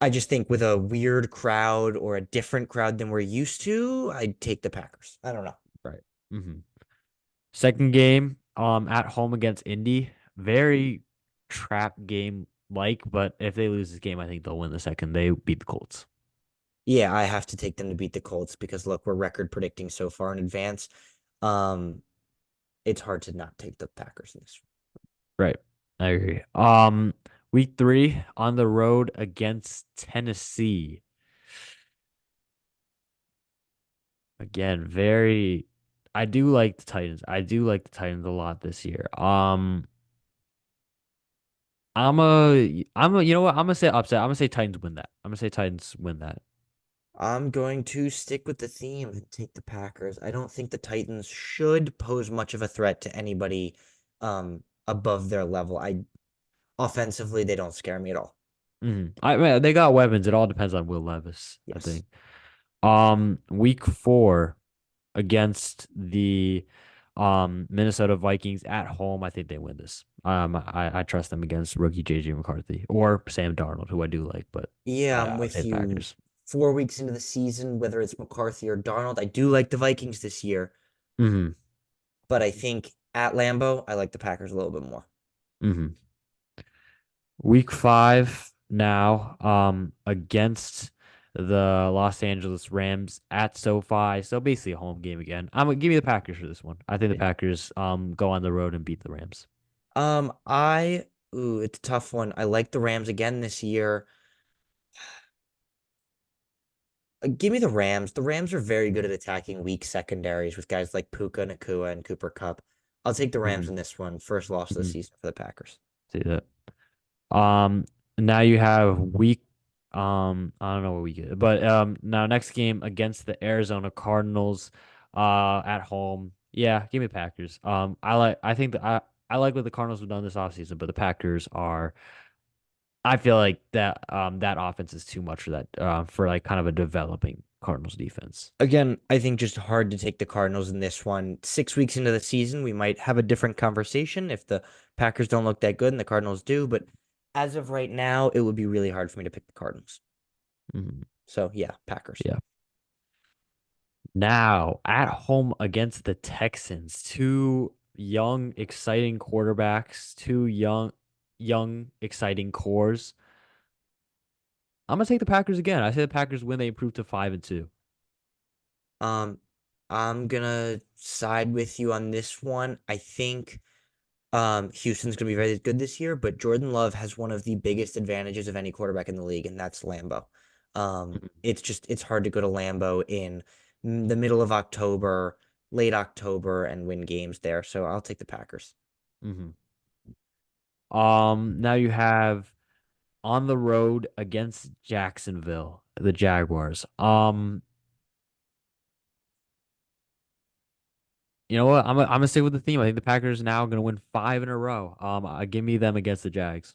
I just think with a weird crowd or a different crowd than we're used to, I'd take the Packers. I don't know. Right. Hmm. Second game, at home against Indy. Very trap game like, but if they lose this game, I think they'll win the second. They beat the Colts. Yeah, I have to take them to beat the Colts because look, we're record predicting so far in advance. Um, it's hard to not take the Packers in this. Right. I agree. Week 3 on the road against Tennessee. Again, very I do like the Titans. I do like the Titans a lot this year. you know what? I'm gonna say upset. I'm gonna say Titans win that. I'm gonna say Titans win that. I'm going to stick with the theme and take the Packers. I don't think the Titans should pose much of a threat to anybody above their level. I offensively, they don't scare me at all. I mean, they got weapons. It all depends on Will Levis, I Yes. think. Week 4 against the Minnesota Vikings at home. I think they win this. I trust them against rookie JJ McCarthy or Sam Darnold, who I do like, but Yeah, I'm I'll say with the you. Packers. 4 weeks into the season, whether it's McCarthy or Darnold, I do like the Vikings this year, Hmm. but I think at Lambeau, I like the Packers a little bit more. Hmm. Week 5 now, against the Los Angeles Rams at SoFi. So basically a home game again. I'm gonna give you the Packers for this one. I think the Yeah. Packers go on the road and beat the Rams. I ooh, it's a tough one. I like the Rams again this year. Give me the Rams. The Rams are very good at attacking weak secondaries with guys like Puka, Nakua, and Cooper Cup. I'll take the Rams Hmm. in this one. First loss of the Hmm. season for the Packers. See that. Um, Now you have week. I don't know what week, but now next game against the Arizona Cardinals, at home. Yeah, give me the Packers. I think that I like what the Cardinals have done this offseason, but the Packers are. I feel like that offense is too much for that for like kind of a developing Cardinals defense. Again, I think just hard to take the Cardinals in this one. 6 weeks into the season, we might have a different conversation if the Packers don't look that good and the Cardinals do. But as of right now, it would be really hard for me to pick the Cardinals. Mhm. So yeah, Packers. Yeah. Now at home against the Texans, two young, exciting quarterbacks, two young, exciting cores. I'm gonna take the Packers again. I say the Packers win. They improve to 5-2. Um, I'm gonna side with you on this one. I think Houston's gonna be very good this year, but Jordan Love has one of the biggest advantages of any quarterback in the league, and that's Lambeau. It's hard to go to Lambeau in the middle of October, late October, and win games there. So I'll take the Packers. Hmm. Now you have on the road against Jacksonville, the Jaguars. You know what? I'm gonna stick with the theme. I think the Packers now gonna win 5 in a row. Give me them against the Jags.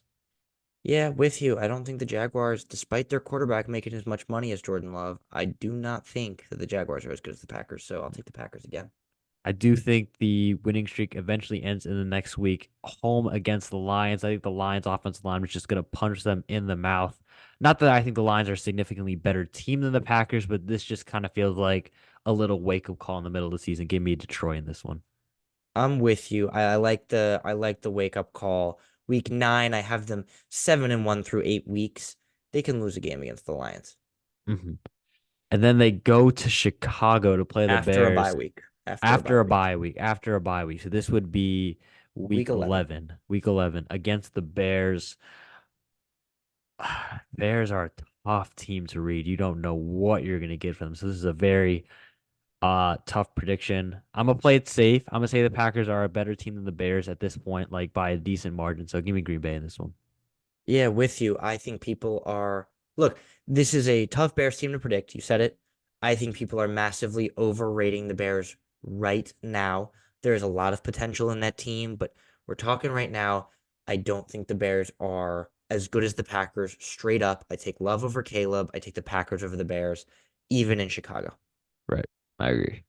Yeah, with you. I don't think the Jaguars, despite their quarterback making as much money as Jordan Love, I do not think that the Jaguars are as good as the Packers. So I'll take the Packers again. I do think the winning streak eventually ends in the next week, home against the Lions. I think the Lions' offensive line is just going to punch them in the mouth. Not that I think the Lions are a significantly better team than the Packers, but this just kind of feels like a little wake-up call in the middle of the season. Give me Detroit in this one. I'm with you. I like the wake up call. Week 9, I have them 7-1 through 8 weeks. They can lose a game against the Lions Hmm. And then they go to Chicago to play the after a bye Bears week. After a after bye a week. bye week. After a bye week. So this would be Week week 11. 11. Week 11 against the Bears. Bears are a tough team to read. You don't know what you're gonna get from them. So this is a very tough prediction. I'm gonna play it safe. I'm gonna say the Packers are a better team than the Bears at this point, like by a decent margin. So give me Green Bay in this one. Yeah, with you. I think people are. Look, this is a tough Bears team to predict. You said it. I think people are massively overrating the Bears right now. There is a lot of potential in that team, but we're talking right now. I don't think the Bears are as good as the Packers straight up. I take Love over Caleb. I take the Packers over the Bears, even in Chicago. Right. I agree.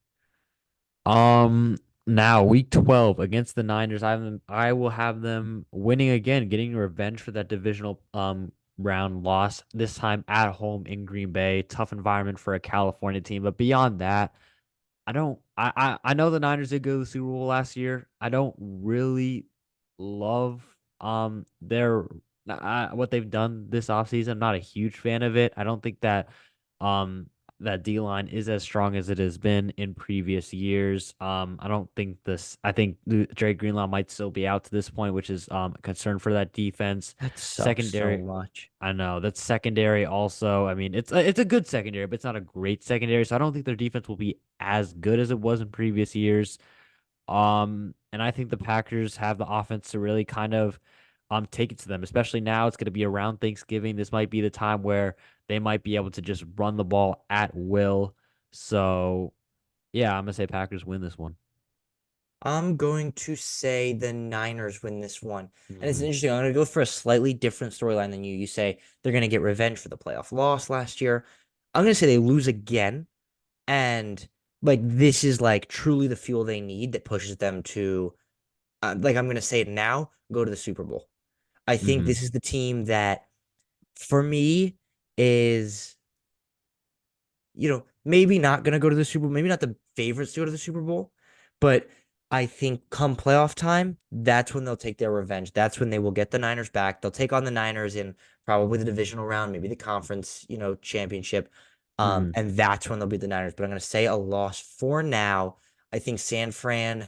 Now week 12 against the Niners, I will have them winning again, getting revenge for that divisional round loss, this time at home in Green Bay. Tough environment for a California team, but beyond that, I don't. I know the Niners did go to the Super Bowl last year. I don't really love their what they've done this offseason. I'm not a huge fan of it. I don't think that um that D line is as strong as it has been in previous years. I don't think this. I think Drake Greenlaw might still be out to this point, which is a concern for that defense. That sucks so Secondary. much. I know that's secondary also. I mean, it's a good secondary, but it's not a great secondary. So I don't think their defense will be as good as it was in previous years. And I think the Packers have the offense to really kind of take it to them, especially now it's going to be around Thanksgiving. This might be the time where they might be able to just run the ball at will. So yeah, I'm gonna say Packers win this one. I'm going to say the Niners win this one. And it's Hmm. interesting. I'm going to go for a slightly different storyline than you. You say they're going to get revenge for the playoff loss last year. I'm going to say they lose again. And like this is like truly the fuel they need that pushes them to, like I'm going to say it now, go to the Super Bowl. I think Hmm. this is the team that, for me, is maybe not going to go to the Super Bowl, maybe not the favorites to go to the Super Bowl, but I think come playoff time, that's when they'll take their revenge. That's when they will get the Niners back. They'll take on the Niners in probably the divisional round, maybe the conference, championship. Hmm. And that's when they'll beat the Niners. But I'm going to say a loss for now. I think San Fran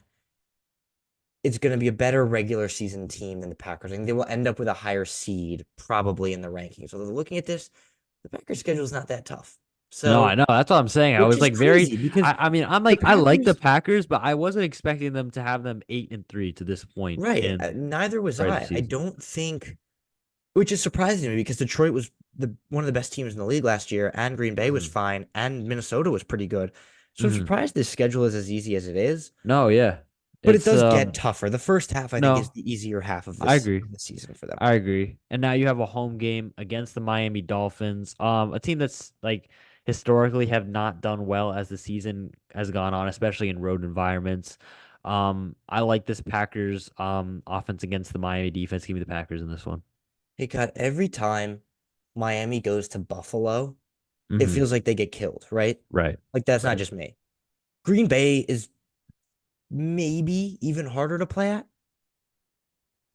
is going to be a better regular season team than the Packers. I think they will end up with a higher seed probably in the rankings. So they're looking at this, the Packers schedule is not that tough. No, I So know. That's what I'm saying. I which was is like very. crazy because I mean, I'm the like I like the Packers, Packers, but I wasn't expecting them to have them 8-3 to this point right? in Neither was regular I. I season. don't think, which is surprising to me because Detroit was the one of the best teams in the league last year, and Green Bay was Hmm. fine, and Minnesota was pretty good. So I'm Hmm. surprised this schedule is as easy as it is, No, yeah, but it it's does get tougher. The first half, I think, is no, the easier half of I this agree. of the season for them. I agree. And now you have a home game against the Miami Dolphins, a team that's like historically have not done well as the season has gone on, especially in road environments. I like this Packers offense against the Miami defense. Give me the Packers in this one. Hey, God, every time Miami goes to Buffalo, it Hmm. feels like they get killed, right? Right. Like that's not Right. just me. Green Bay is maybe even harder to play at.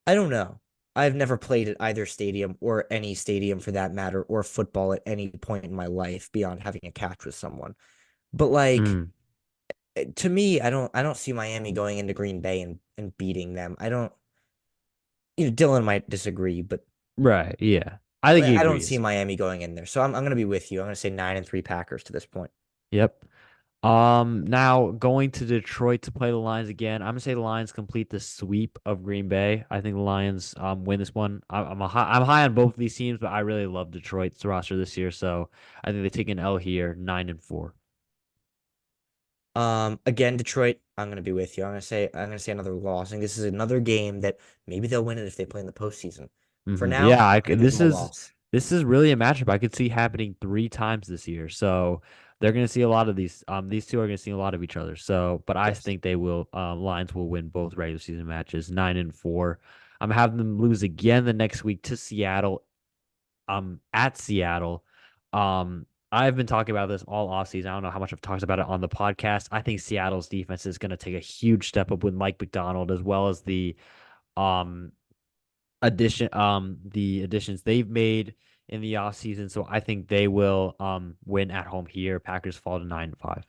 I don't know. I've never played at either stadium or any stadium for that matter, or football at any point in my life beyond having a catch with someone. But like Mm. to me, I don't see Miami going into Green Bay and beating them. I don't Dylan might disagree, but Right. Yeah. I think he I don't see agrees. Miami going in there. So I'm gonna be with you. I'm gonna say 9-3 Packers to this point. Yep. Now going to Detroit to play the Lions again. I'm gonna say the Lions complete the sweep of Green Bay. I think the Lions win this one. I'm high on both of these teams, but I really love Detroit's roster this year, so I think they take an L here, 9-4. Again, Detroit, I'm gonna be with you. I'm gonna say another loss. I think this is another game that maybe they'll win it if they play in the postseason. For now, Yeah, I'm gonna give them a loss. this is really a matchup I could see happening 3 times this year. So they're gonna see a lot of these. These two are gonna see a lot of each other. So, but I Yes. think they will. Lions will win both regular season matches, 9-4. I'm having them lose again the next week to Seattle. At Seattle. I've been talking about this all offseason. I don't know how much I've talked about it on the podcast. I think Seattle's defense is going to take a huge step up with Mike McDonald as well as um the additions they've made in the offseason. So I think they will win at home here. Packers fall to 9-5.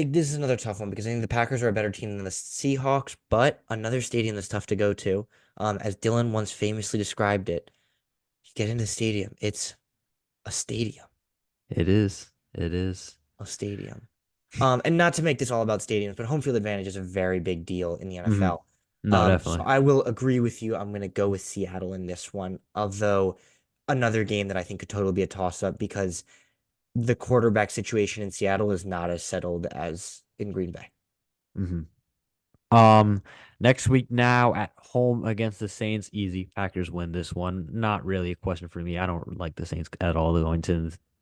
This is another tough one because I think the Packers are a better team than the Seahawks, but another stadium that's tough to go to. As Dylan once famously described it, you get into the stadium, it's a stadium, It is. It is. a stadium. And not to make this all about stadiums, but home field advantage is a very big deal in the Hmm. NFL. No, So definitely. I will agree with you. I'm going to go with Seattle in this one, although another game that I think could totally be a toss-up because the quarterback situation in Seattle is not as settled as in Green Bay. Hmm. Um, Next week now at home against the Saints, easy. Packers win this one. Not really a question for me. I don't like the Saints at all going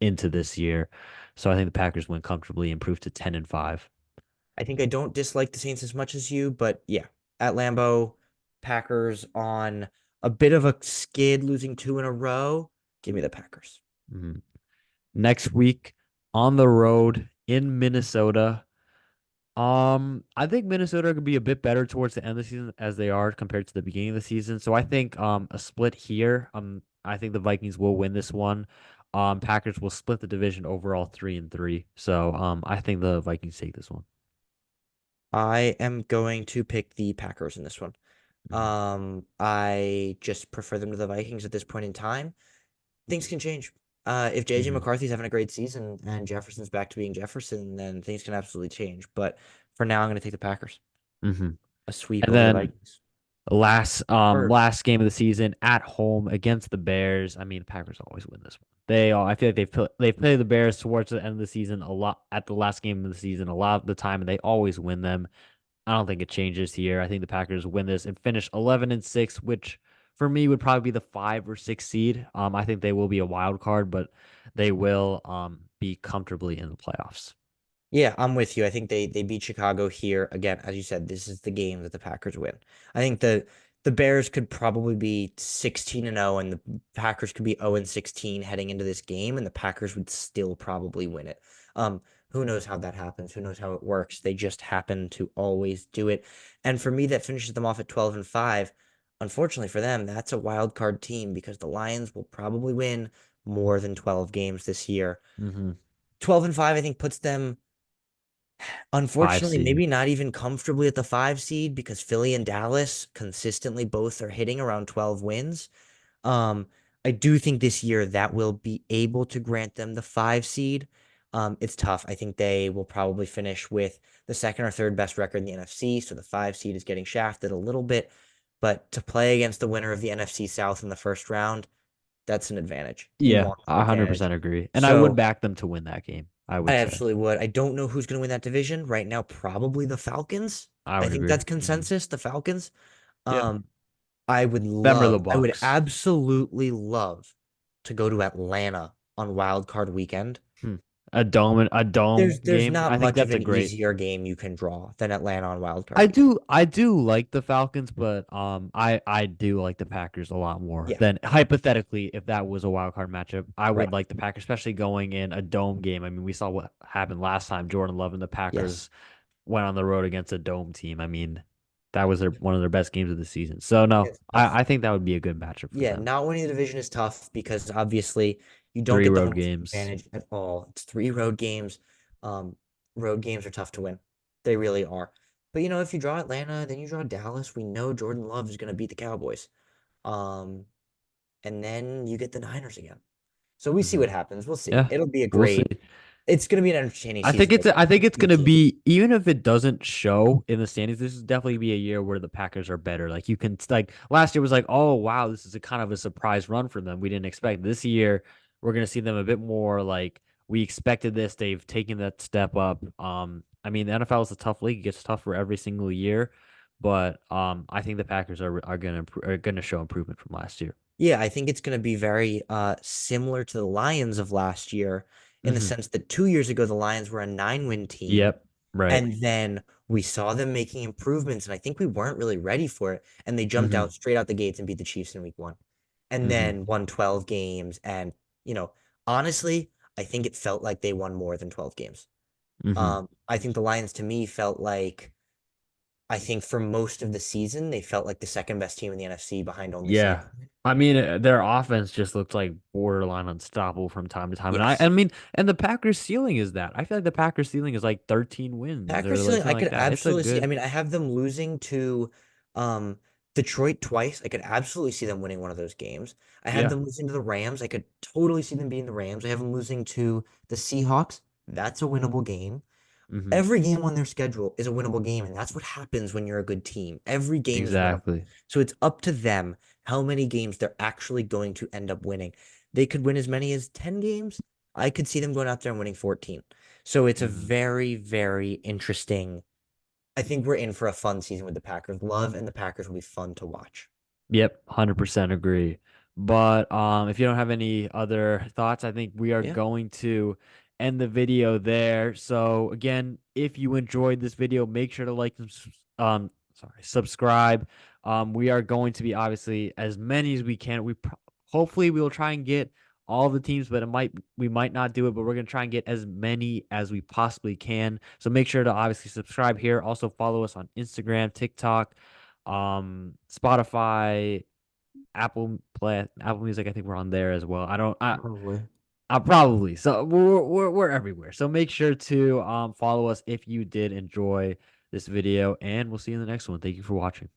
into this year, so I think the Packers win comfortably, improve to 10-5. I think I don't dislike the Saints as much as you, but yeah, at Lambeau, Packers on a bit of a skid, losing two in a row. Give me the Packers. Hmm. Next week on the road in Minnesota. I think Minnesota could be a bit better towards the end of the season as they are compared to the beginning of the season. So I think a split here. I think the Vikings will win this one. Packers will split the division overall 3-3. So I think the Vikings take this one. I am going to pick the Packers in this one. Mhm. I just prefer them to the Vikings at this point in time. Things can change. If JJ Mhm. McCarthy's having a great season and Jefferson's back to being Jefferson, then things can absolutely change. But for now, I'm going to take the Packers. Mhm. A sweep And over the then Vikings. Or last game of the season at home against the Bears. I mean, the Packers always win this one. They all I feel like they've played the Bears towards the end of the season a lot at the last game of the season a lot of the time, and they always win them. I don't think it changes here. I think the Packers win this and finish 11-6, which for me would probably be the 5 or 6 seed. I think they will be a wild card, but they will be comfortably in the playoffs. yeah, I'm with you. I think they beat Chicago here. Again, as you said, this is the game that the Packers win. I think the Bears could probably be 16-0 and the Packers could be 0-16 heading into this game and the Packers would still probably win it. Um, who knows how that happens? Who knows how it works? They just happen to always do it. And for me, that finishes them off at 12-5. Unfortunately for them, that's a wild card team because the Lions will probably win more than 12 games this year. Mm-hmm. 12-5, I think, puts them Five unfortunately, seed. maybe not even comfortably at the 5 seed because Philly and Dallas consistently both are hitting around 12 wins. Um, I do think this year that will be able to grant them the 5 seed. It's tough. I think they will probably finish with the second or third best record in the NFC, so the 5 seed is getting shafted a little bit. But to play against the winner of the NFC South in the first round, that's an advantage. You Yeah, want an advantage. 100% agree. And I would So back them to win that game. I I would say. absolutely would. I don't know who's going to win that division right now. Probably the Falcons. I I would think agree. that's Hmm. consensus. The Falcons. Yeah. Um, Them or the I would Bucks. absolutely love to go to Atlanta on Wild Card Weekend. Hmm. A dome There's game. not I think much of that's a an great. easier game you can draw than Atlanta on Wild Card Weekend. I do like the Falcons, but I do like the Packers a lot more Yeah. than hypothetically if that was a wild card matchup. I Right. would like the Packers, especially going in a dome game. I mean, we saw what happened last time. Jordan Love and the Yes. Packers went on the road against a dome team. I mean, that was one of their best games of the season. So no, It's tough. I think that would be a good matchup for Yeah, them. not winning the division is tough because obviously you don't Three get the road home field games. advantage at all. It's three road games. Um, Road games are tough to win. They really are. But if you draw Atlanta, then you draw Dallas. We know Jordan Love is going to beat the Cowboys. Um, and then you get the Niners again. So we see Hmm. what happens. We'll see. Yeah, It'll be a we'll see. great. It's going to be an entertaining I think season to it's watch. I think it's Good gonna team. be, even if it doesn't show in the standings, this is definitely be a year where the Packers are better. Like you can, like last year was like, oh wow, this is a kind of a surprise run for them. We didn't expect this year. We're gonna see them a bit more like we expected this. They've taken that step up. I mean the NFL is a tough league. It gets tougher every single year, but I think the Packers are gonna show improvement from last year. Yeah, I think it's going to be very similar to the Lions of last year in the Hmm. sense that 2 years ago the Lions were a 9-win team, Yep. Right. and then we saw them making improvements, and I think we weren't really ready for it, and they jumped out Hmm. straight out the gates and beat the Chiefs in week one, and Hmm. then won 12 games, and you know, honestly, I think it felt like they won more than 12 games. Hmm. I think the Lions to me felt like I think for most of the season they felt like the second best team in the NFC behind only San Yeah. Fran. I mean, their offense just looked like borderline unstoppable from time to time. And I Yes. mean, and the Packers ceiling is that. I feel like the Packers ceiling is like 13 wins or Packers like ceiling, I something like could that. It's a absolutely see. I good, mean, I have them losing to um Detroit twice. I could absolutely see them winning one of those games. I have yeah. them losing to the Rams. I could totally see them being the Rams. I have them losing to the Seahawks. That's a winnable game. Hmm. Every game on their schedule is a winnable game, and that's what happens when you're a good team. Every game is winnable. Exactly. So it's up to them how many games they're actually going to end up winning. They could win as many as 10 games. I could see them going out there and winning 14. So it's a Hmm. very, very interesting. I think we're in for a fun season with the Packers. Love and the Packers will be fun to watch. Yep, 100% agree. But if you don't have any other thoughts, I think we are Yeah. going to end the video there. So again, if you enjoyed this video, make sure to like and subscribe. We are going to be obviously as many as we can. Hopefully we will try and get all the teams, but we might not do it, but we're going to try and get as many as we possibly can. So make sure to obviously subscribe here. Also follow us on Instagram, TikTok, Spotify, Apple Music. I think we're on there as well. Probably. I probably, so we're everywhere. So make sure to follow us if you did enjoy this video, and we'll see you in the next one. Thank you for watching.